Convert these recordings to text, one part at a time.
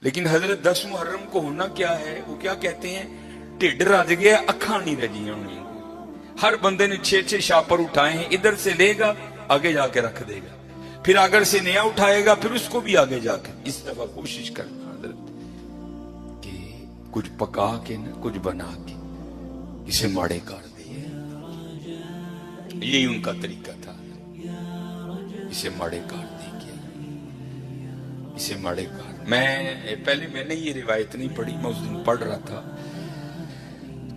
लेकिन हजरत 10 मुहर्रम को होना क्या है, वो क्या कहते हैं, ढिड रज गया अखा नहीं रजियां होनी। हर बंदे ने 6-6 शापर उठाए हैं, इधर से लेगा आगे जाके रख देगा, फिर आगे से नया उठाएगा फिर उसको भी आगे जाके। इस दफा कोशिश करना हजरत कि कुछ पका के ना कुछ बना के इसे माड़े कर दिए, यही उनका तरीका था। इसे माड़े कर दिए, इसे माड़े कर। मैंने ये रिवायत नहीं पढ़ी, मैं उस दिन पढ़ रहा था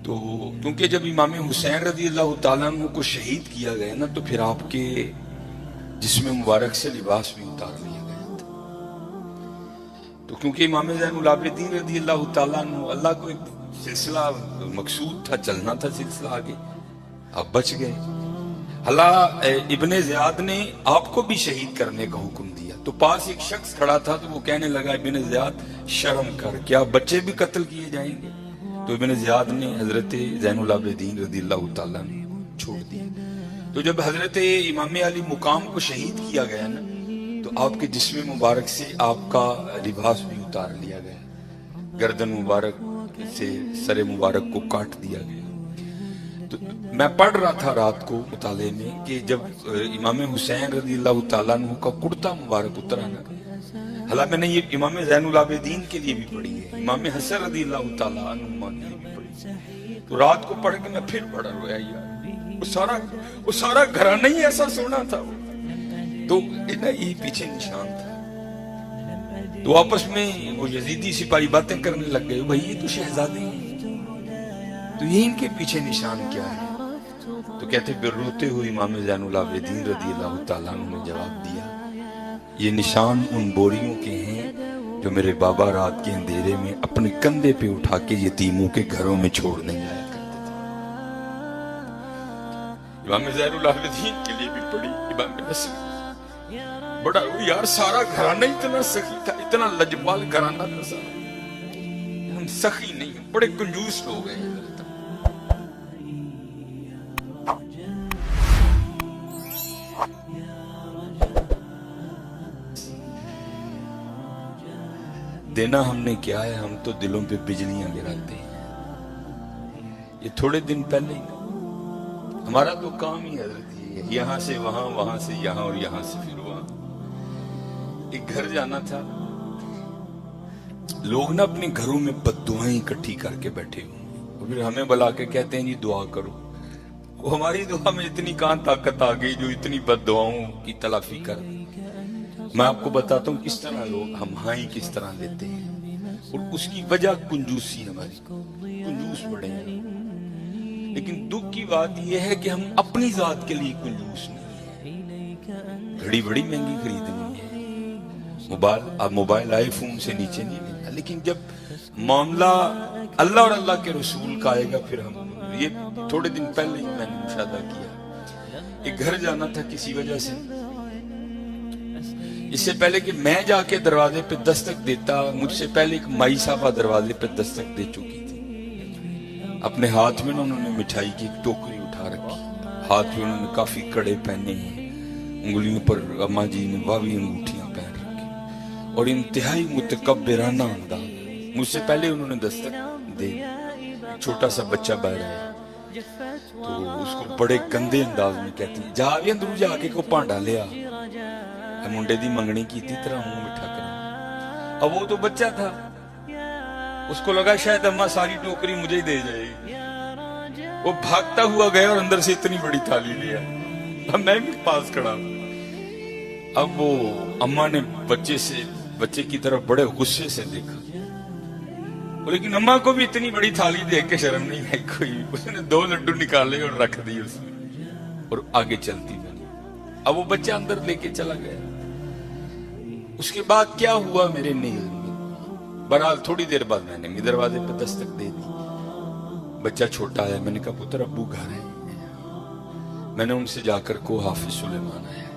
तो, क्योंकि जब इमाम हुसैन रज़ी अल्लाह ताला अन्हु को शहीद किया गया ना, तो फिर आपके जिस्म मुबारक से लिबास भी उतार लिया गया था। तो क्योंकि इमाम ज़ैनुल आबिदीन रज़ी अल्लाह ताला अन्हु, अल्लाह को एक सिलसिला मकसूद था, चलना था सिलसिला आगे, आप बच गए। अल्लाह इब्ने ज़ियाद ने आपको भी शहीद करने का हुक्म दिया, तो पास एक शख्स खड़ा था, तो वो कहने लगा इब्ने ज़ियाद शर्म कर, क्या बच्चे भी कत्ल किए जाएंगे? तो इब्ने ज़ियाद ने हजरत ज़ैनुल आबिदीन रज़ियल्लाहु ताला अन्हु छोड़ दिया। तो जब हजरत इमाम अली मुकाम को शहीद किया गया ना, तो आपके जिस्म मुबारक से आपका लिबास भी उतार लिया गया, गर्दन मुबारक से सरे मुबारक को काट दिया गया। तो मैं पढ़ रहा था रात को मुताले में कि जब इमाम हुसैन रज़ियल्लाहु ताला अन्हु का कुर्ता मुबारक उतरा ना, हालांकि मैंने ये इमाम ज़ैनुल आबिदीन के लिए भी पढ़ी है, इमाम हसन रज़ियल्लाहु ताला अन्हु के लिए भी पढ़ी। तो रात को पढ़ के मैं फिर पढ़ा, रोया यार, वो सारा घराना ही ऐसा सोना था वो। तो यही पीछे निशान था। तो आपस में वो यजीदी सिपाही बातें करने लग गए, भाई ये तो शहजादे हैं, तो ये इनके पीछे निशान क्या है? तो कहते फिर रोते हुए इमाम ज़ैनुल आबिदीन रज़ियल्लाहु ताला अन्हु ने जवाब दिया, ये निशान उन बोरियों के हैं जो मेरे बाबा रात के अंधेरे में अपने कंधे पे उठा के यतीमों के घरों में छोड़ने जाया करते थे। इमाम ज़ैनुल आबिदीन के लिए भी पड़ी, इमाम नसर बड़ा यार, सारा घराना इतना सखी था, इतना लजपाल घराना था सारा। हम सखी नहीं, बड़े कंजूस लोग हैं। देना हमने क्या है, हम तो दिलों पे बिजलियां गिराते हैं। ये थोड़े दिन पहले ही हमारा तो काम ही हजरत ये, यहां से वहां, वहां से यहां और यहां से फिर वहां। एक घर जाना था, लोग ना अपने घरों में बद्दुआएं इकट्ठी करके बैठे हुए और फिर हमें बुला के कहते हैं जी दुआ करो। वो हमारी दुआ में इतनी कहां ताकत आ गई जो इतनी बद्दुआओं की तलाफी कर। मैं आपको बताता हूँ किस तरह लोग हम हाई किस तरह लेते हैं, और उसकी वजह कंजूसी, हमारी कंजूस बड़े हैं। लेकिन दुख की बात यह है कि हम अपनी जात के लिए कंजूस नहीं है। घड़ी बड़ी महंगी खरीदनी है, मोबाइल आईफोन से नीचे नहीं लेना, लेकिन जब मामला अल्लाह और अल्लाह के रसूल का आएगा फिर हम। ये थोड़े दिन पहले ही मैंने मुशाहिदा किया, एक घर जाना था किसी वजह से, इससे पहले कि मैं जाके दरवाजे पे दस्तक देता, मुझसे पहले एक माई साहबा दरवाजे पे दस्तक दे चुकी थी। अपने हाथ में ना उन्होंने मिठाई की एक टोकरी उठा रखी, हाथ में उन्होंने काफी कड़े पहने हैं, उंगलियों पर अम्मा जी ने वावी अंगूठियां पहन रखी और इंतहाई मुतकब्बिराना अंदाज। मुझसे पहले उन्होंने दस्तक दे, छोटा सा बच्चा बह रहा है तो उसको बड़े गंदे अंदाज में कहती है, जा भी अंदर जाके को भांडा लिया, मुंडे दी मंगनी की थी, तरह मुंह मिठा कर। अब वो तो बच्चा था, उसको लगा शायद अम्मा सारी टोकरी मुझे ही दे जाएगी। वो भागता हुआ गया और अंदर से इतनी बड़ी थाली लिया। अब मैं भी पास खड़ा। अब वो अम्मा ने बच्चे की तरफ बड़े गुस्से से देखा, लेकिन अम्मा को भी इतनी बड़ी थाली देख के शर्म नहीं आई कोई। उसने 2 लड्डू निकाले और रख दिए उसमें और आगे चलती बनी। अब वो बच्चा अंदर लेके चला गया। उसके बाद क्या हुआ मेरे नील में, बहरहाल थोड़ी देर बाद मैंने भी दरवाजे पर दस्तक दे दी। बच्चा छोटा है, मैंने कहा पुत्र अब्बू घर है। मैंने उनसे जाकर को हाफिज सुलेमान आया,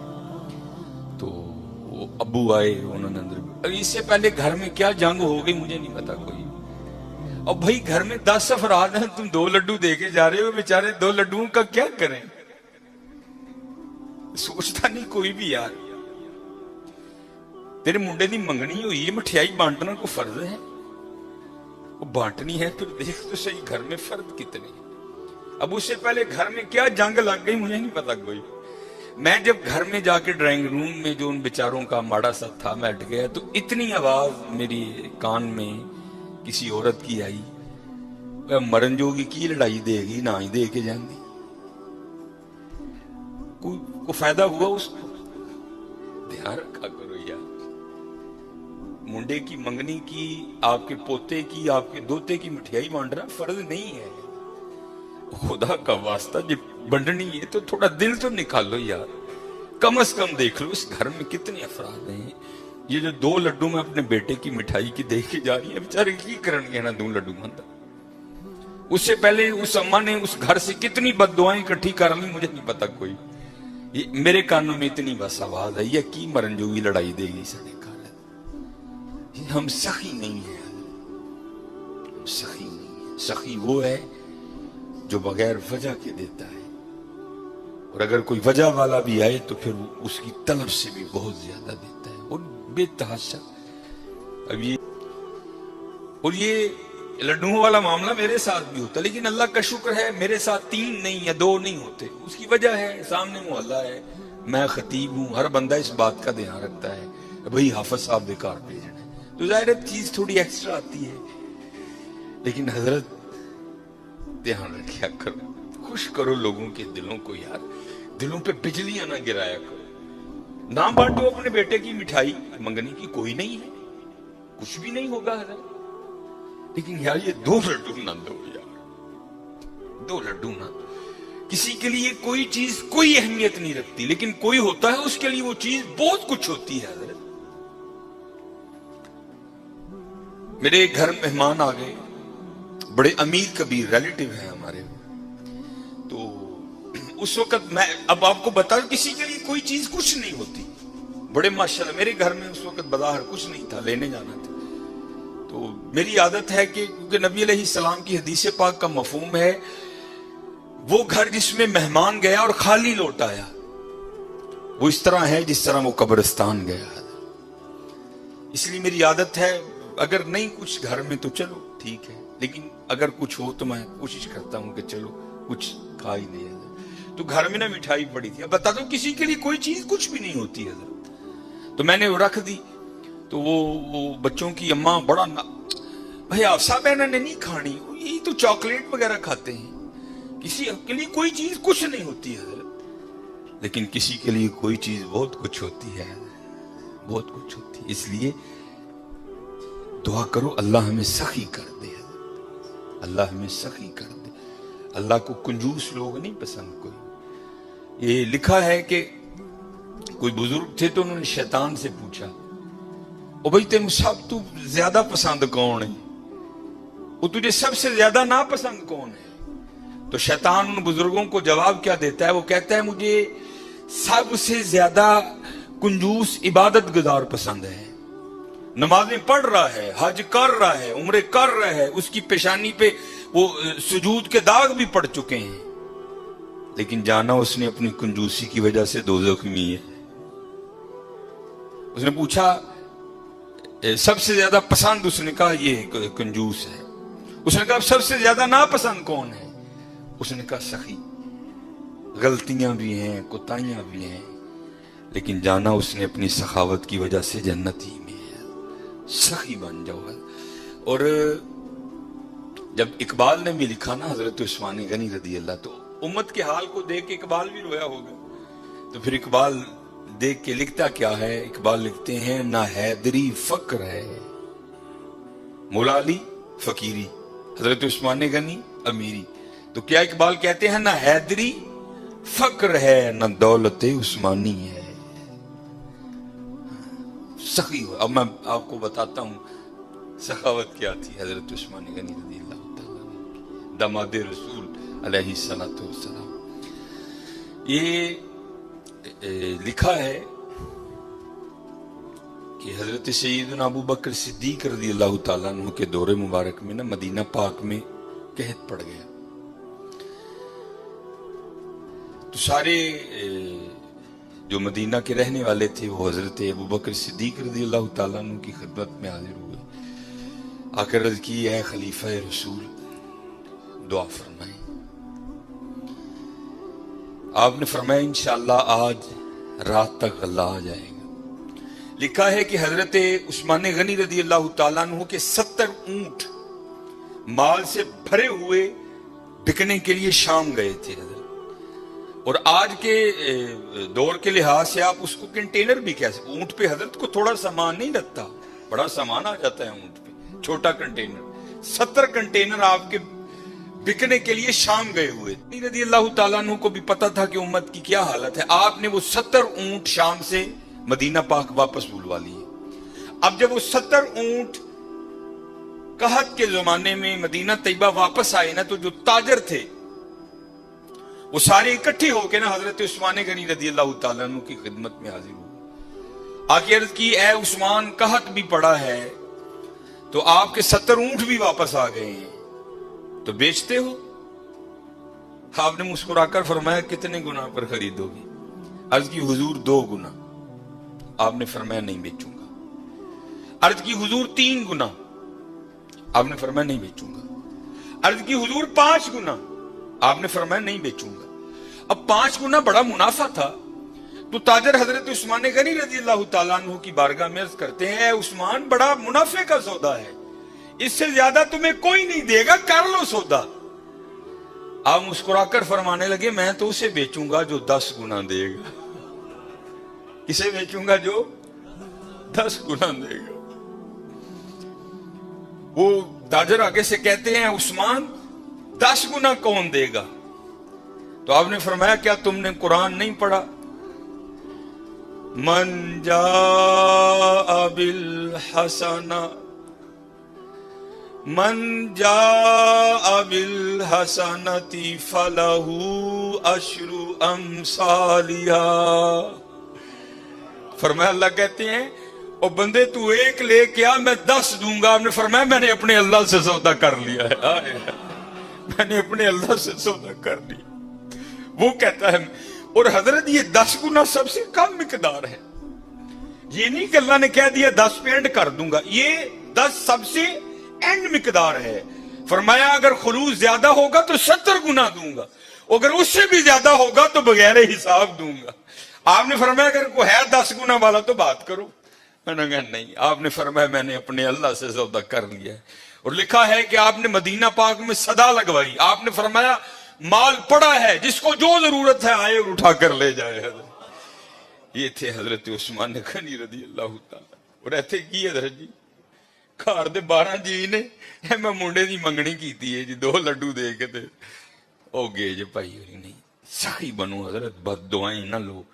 तो वो अब्बू आए, उन्होंने अंदर। इससे पहले घर में क्या जंग हो गई मुझे नहीं पता कोई। और भाई घर में 10 अफराद हैं, तुम 2 लड्डू देके जा रहे हो, बेचारे 2 लड्डुओं का क्या करें? सोचता नहीं कोई भी यार। तेरे मुंडे दी मंगनी हुई है, मठियाई बांटना को फर्ज है? वो बांटनी है, फिर देख तो सही घर में फर्द कितने। अब उससे पहले घर में क्या जंग लग गई मुझे नहीं पता कोई। मैं जब घर में जाके ड्राइंग रूम में जो उन बेचारों का माड़ा सा था मैं हट गया, तो इतनी आवाज मेरी कान में किसी औरत की आई, मरन जोगी की लड़ाई देगी ना ही दे के जाती, को फायदा हुआ उसको? ध्यान रखा करो यार, मुंडे की मंगनी की, आपके पोते की, आपके दोते की मिठाई बांटना फर्ज नहीं है। खुदा का वास्ता जब बंटनी है तो थोड़ा दिल तो निकालो यार, कम से कम देख लो इस घर में कितने अफराद हैं। ये जो 2 लड्डू मैं अपने बेटे की मिठाई की देख के जा रही है, बेचारे की करनगे ना 2 लड्डू मंदा। उससे पहले उस अम्मा ने उस घर से कितनी बददुआएं इकट्ठी कर ली मुझे नहीं पता कोई। मेरे कानों में इतनी बस आवाज आई है कि मरन जोगी लड़ाई देगी सड़े काल। हम सखी नहीं है, सखी नहीं है। सखी वो है जो बगैर वजह के देता है, और अगर कोई वजह वाला भी आए तो फिर उसकी तलब से भी बहुत ज्यादा देता है, और बेतहाशा। अब ये लड्डुओं वाला मामला मेरे साथ भी होता, लेकिन अल्लाह का शुक्र है मेरे साथ 3 नहीं या 2 नहीं होते। उसकी वजह है सामने मोहल्ला है, मैं खतीब हूं, हर बंदा इस बात का ध्यान रखता है भाई हाफिज साहब बेकार भेजना है, तो जाहिर चीज थोड़ी एक्स्ट्रा आती है। लेकिन हजरत ध्यान रखा करो, खुश करो लोगों के दिलों को यार, दिलों पे बिजलियां ना गिराया करो। ना बांटो अपने बेटे की मिठाई मंगनी की, कोई नहीं है, कुछ भी नहीं होगा हजरत। लेकिन यार ये 2 लड्डू ना दो यार, 2 लड्डू ना। किसी के लिए कोई चीज कोई अहमियत नहीं रखती, लेकिन कोई होता है उसके लिए वो चीज बहुत कुछ होती है हजरत। मेरे घर मेहमान आ गए, बड़े अमीर कबीर रिलेटिव हैं हमारे, तो उस वक्त मैं अब आपको बता दूं किसी के लिए कोई चीज कुछ नहीं होती। बड़े माशाल्लाह मेरे घर में उस वक्त बाहर कुछ नहीं था, लेने जाना था। तो मेरी आदत है कि क्योंकि नबी अलैहिस्सलाम की हदीस पाक का मफहूम है, वो घर जिसमें मेहमान गया और खाली लौट आया वो इस तरह है जिस तरह वो कब्रिस्तान गया। इसलिए मेरी आदत है अगर नहीं कुछ घर में तो चलो ठीक है, लेकिन अगर कुछ हो तो मैं कोशिश करता हूं कि चलो कुछ खा ही नहीं। तो घर में ना मिठाई पड़ी थी, अब बता दो किसी के लिए कोई चीज कुछ भी नहीं होती है, तो मैंने वो रख दी। तो वो बच्चों की अम्मा बड़ा भाई आफसा बहना ने नहीं खानी, ये तो चॉकलेट वगैरह खाते हैं, किसी के लिए कोई चीज कुछ नहीं होती है, लेकिन किसी के लिए कोई चीज बहुत कुछ होती है, बहुत कुछ होती है। इसलिए दुआ करो अल्लाह हमें सखी कर दे, अल्लाह हमें सखी कर दे। अल्लाह को कंजूस लोग नहीं पसंद कोई। ये लिखा है कि कोई बुजुर्ग थे तो उन्होंने शैतान से पूछा, ओ भाई तेन सब तू ज्यादा पसंद कौन है, वो तुझे सबसे ज्यादा नापसंद कौन है? तो शैतान उन बुजुर्गों को जवाब क्या देता है? वो कहता है मुझे सबसे ज्यादा कंजूस इबादत गुजार पसंद है, नमाजें पढ़ रहा है, हज कर रहा है, उम्रे कर रहा है, उसकी पेशानी पे वो सुजूद के दाग भी पड़ चुके हैं, लेकिन जाना उसने अपनी कंजूसी की वजह से दोज़ख में है। उसने पूछा सबसे ज्यादा पसंद, उसने कहा ये कंजूस है। उसने कहा सबसे ज्यादा नापसंद कौन है? उसने कहा सखी। गलतियां भी हैं, कोताहियां भी हैं, लेकिन जाना उसने अपनी सखावत की वजह से जन्नत ही में है। सखी बन जाओ। और जब इकबाल ने भी लिखा ना हजरत उस्मान गनी रदी अल्लाह, तो उम्मत के हाल को देख के इकबाल भी रोया होगा। तो फिर इकबाल देख के लिखता क्या है? इकबाल लिखते हैं ना हैदरी फक्र है, मौला अली फकीरी, हजरत उस्मान गनी अमीरी। तो क्या इकबाल कहते हैं ना हैदरी फक्र है, ना दौलत उस्मानी है, सखी हो। अब मैं आपको बताता हूं सखावत क्या थी हजरत उस्मान गनी रज़ी अल्लाह तआला अन्हु, दामाद रसूल अलैहिस्सलातु वस्सलाम। ये लिखा है कि हजरत सैयदना अबू बकर सिद्दीक रज़ी अल्लाह तआला अन्हु के दौरे मुबारक में ना मदीना पाक में कहत पड़ गया। तो सारे जो मदीना के रहने वाले थे वो हजरत अबू बकर सिद्दीक रज़ी अल्लाह ताला अन्हु की खिदमत में हाजिर हुए, आकर अर्ज की, है खलीफा रसूल दुआ फरमाएं। आपने फरमाया इंशाअल्लाह आज रात तक गल्ला आ जाएगा। लिखा है कि हजरत उस्मान गनी रज़ी अल्लाह ताला अन्हु के 70 ऊंट माल से भरे हुए बिकने के लिए शाम गए थे हजरत। और आज के दौर के लिहाज से आप उसको कंटेनर भी कह सकते। ऊंट पे हजरत को थोड़ा सामान नहीं लगता, बड़ा सामान आ जाता है ऊंट पे, छोटा कंटेनर। 70 कंटेनर आपके बिकने के लिए शाम गए हुए। रज़ी अल्लाह ताला अन्हु को भी पता था कि उम्मत की क्या हालत है। आपने वो 70 ऊंट शाम से मदीना पाक वापस बुलवा लिए। अब जब वो 70 ऊंट कहत के जमाने में मदीना तैयबा वापस आए ना, तो जो ताजर थे वो सारे इकट्ठे होकर ना हजरत उस्मान गनी रज़ी अल्लाह ताला अन्हु की खिदमत में हाजिर हुए। आके अर्ज की, ए उस्मान कहत भी पड़ा है तो आपके 70 ऊंट भी वापस आ गए हैं, तो बेचते हो? आपने मुस्कुराकर फरमाया कितने गुना पर खरीदोगे? अर्ज की, हुजूर 2 गुना। आपने फरमाया नहीं बेचूंगा। अर्ज की, हुजूर 3 गुना। आपने फरमाया नहीं बेचूंगा। अर्ज की, हुजूर 5 गुना। आपने फरमाया नहीं बेचूंगा। अब 5 गुना बड़ा मुनाफा था, तो ताजर हजरत उस्मान गनी रज़ी अल्लाह ताला अन्हु की बारगाह में अर्ज करते हैं, उस्मान बड़ा मुनाफे का सौदा है, इससे ज्यादा तुम्हें कोई नहीं देगा, कर लो सौदा। आप मुस्कुराकर फरमाने लगे, मैं तो उसे बेचूंगा जो 10 गुना देगा। किसे बेचूंगा? जो 10 गुना देगा। वो ताजर आगे से कहते हैं, उस्मान 10 गुना कौन देगा? तो आपने फरमाया, क्या तुमने कुरान नहीं पढ़ा? मन जाअ बिल हसना, मन जाअ बिल हसनति फलहू अश्रु अमसालिहा। फरमाया, अल्लाह कहते हैं, ओ बंदे तू 1 लेके आ, मैं 10 दूंगा। आपने फरमाया, मैंने अपने अल्लाह से सौदा कर लिया है। मैंने अपने अल्लाह से सौदा कर लिया। वो कहता है, और हजरत ये 10 गुना सबसे कम मिकदार है। ये नहीं कि अल्लाह ने कह दिया 10 पे एंड कर दूंगा, ये 10 सबसे एंड मिकदार है। फरमाया अगर खुलूस ज्यादा होगा तो 70 गुना दूंगा, अगर उससे भी ज्यादा होगा तो बगैर हिसाब दूंगा। आपने फरमाया अगर कोई है 10 गुना वाला तो बात करो। मैंने कहा नहीं। आपने फरमाया मैंने अपने अल्लाह से सौदा कर लिया है। और लिखा है कि आपने मदीना पाक में सदा लगवाई। आपने फरमाया माल पड़ा है, जिसको जो जरूरत है आए और उठा कर ले जाए। ये थे हजरत उस्मान गनी रज़ी अल्लाह ताला। और ऐसे की हजरत जी घर दे 12 जी ने मैं मुंडे दी मंगनी कीती है जी, 2 लड्डू दे के ते ओ गए जे भाई। नहीं सखी बनो हजरत, बद दुआएं ना लो।